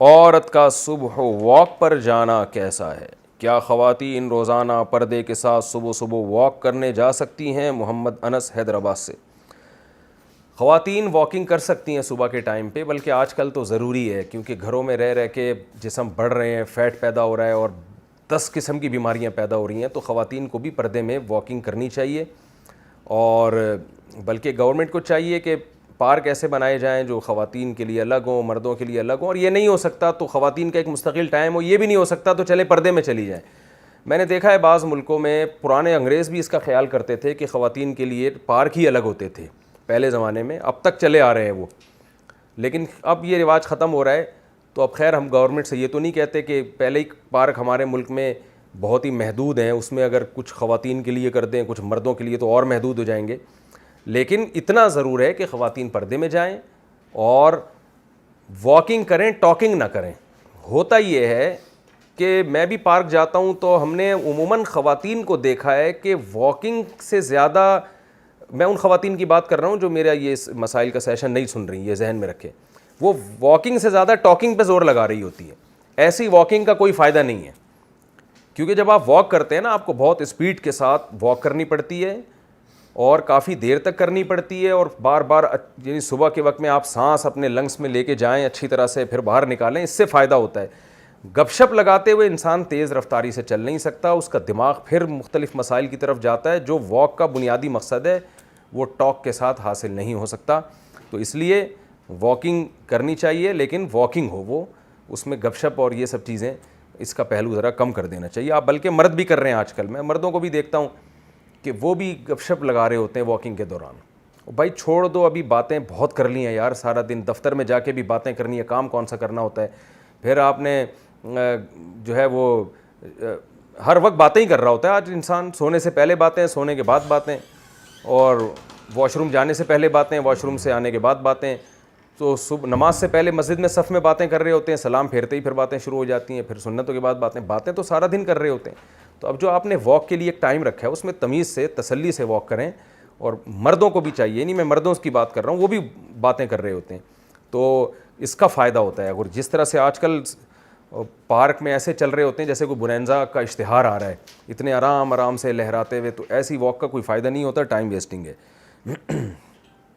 عورت کا صبح واک پر جانا کیسا ہے؟ کیا خواتین روزانہ پردے کے ساتھ صبح صبح واک کرنے جا سکتی ہیں؟ محمد انس حیدرآباد سے۔ خواتین واکنگ کر سکتی ہیں صبح کے ٹائم پہ، بلکہ آج کل تو ضروری ہے، کیونکہ گھروں میں رہ کے جسم بڑھ رہے ہیں، فیٹ پیدا ہو رہا ہے اور 10 قسم کی بیماریاں پیدا ہو رہی ہیں، تو خواتین کو بھی پردے میں واکنگ کرنی چاہیے۔ اور بلکہ گورنمنٹ کو چاہیے کہ پارک ایسے بنائے جائیں جو خواتین کے لیے الگ ہوں، مردوں کے لیے الگ ہوں، اور یہ نہیں ہو سکتا تو خواتین کا ایک مستقل ٹائم ہو، یہ بھی نہیں ہو سکتا تو چلے پردے میں چلی جائیں۔ میں نے دیکھا ہے بعض ملکوں میں پرانے انگریز بھی اس کا خیال کرتے تھے کہ خواتین کے لیے پارک ہی الگ ہوتے تھے پہلے زمانے میں، اب تک چلے آ رہے ہیں وہ، لیکن اب یہ رواج ختم ہو رہا ہے۔ تو اب خیر ہم گورنمنٹ سے یہ تو نہیں کہتے کہ پہلے ہی پارک ہمارے ملک میں بہت ہی محدود ہیں، اس میں اگر کچھ خواتین کے لیے کر دیں کچھ مردوں کے لیے تو اور محدود ہو جائیں گے، لیکن اتنا ضرور ہے کہ خواتین پردے میں جائیں اور واکنگ کریں، ٹاکنگ نہ کریں۔ ہوتا یہ ہے کہ میں بھی پارک جاتا ہوں تو ہم نے عموماً خواتین کو دیکھا ہے کہ واکنگ سے زیادہ، میں ان خواتین کی بات کر رہا ہوں جو میرا یہ مسائل کا سیشن نہیں سن رہی، یہ ذہن میں رکھیں، وہ واکنگ سے زیادہ ٹاکنگ پہ زور لگا رہی ہوتی ہے۔ ایسی واکنگ کا کوئی فائدہ نہیں ہے، کیونکہ جب آپ واک کرتے ہیں نا آپ کو بہت اسپیڈ کے ساتھ واک کرنی پڑتی ہے اور کافی دیر تک کرنی پڑتی ہے، اور بار بار یعنی صبح کے وقت میں آپ سانس اپنے لنگس میں لے کے جائیں اچھی طرح سے، پھر باہر نکالیں، اس سے فائدہ ہوتا ہے۔ گپ شپ لگاتے ہوئے انسان تیز رفتاری سے چل نہیں سکتا، اس کا دماغ پھر مختلف مسائل کی طرف جاتا ہے، جو واک کا بنیادی مقصد ہے وہ ٹاک کے ساتھ حاصل نہیں ہو سکتا۔ تو اس لیے واکنگ کرنی چاہیے، لیکن واکنگ ہو وہ، اس میں گپ شپ اور یہ سب چیزیں، اس کا پہلو ذرا کم کر دینا چاہیے۔ آپ بلکہ مرد بھی کر رہے ہیں آج کل، میں مردوں کو بھی دیکھتا ہوں کہ وہ بھی گپ شپ لگا رہے ہوتے ہیں واکنگ کے دوران۔ بھائی چھوڑ دو، ابھی باتیں بہت کر لی ہیں یار، سارا دن دفتر میں جا کے بھی باتیں کرنی ہے، کام کون سا کرنا ہوتا ہے؟ پھر آپ نے جو ہے وہ ہر وقت باتیں ہی کر رہا ہوتا ہے آج انسان، سونے سے پہلے باتیں، سونے کے بعد باتیں، اور واش روم جانے سے پہلے باتیں، واش روم سے آنے کے بعد باتیں، تو صبح نماز سے پہلے مسجد میں صف میں باتیں کر رہے ہوتے ہیں، سلام پھیرتے ہی پھر باتیں شروع ہو جاتی ہیں، پھر سنتوں کے بعد باتیں تو سارا دن کر رہے ہوتے ہیں۔ تو اب جو آپ نے واک کے لیے ایک ٹائم رکھا ہے اس میں تمیز سے، تسلی سے واک کریں، اور مردوں کو بھی چاہیے، نہیں میں مردوں کی بات کر رہا ہوں، وہ بھی باتیں کر رہے ہوتے ہیں، تو اس کا فائدہ ہوتا ہے۔ اور جس طرح سے آج کل پارک میں ایسے چل رہے ہوتے ہیں جیسے کوئی بونانزا کا اشتہار آ رہا ہے، اتنے آرام سے لہراتے ہوئے، تو ایسی واک کا کوئی فائدہ نہیں ہوتا، ٹائم ویسٹنگ ہے۔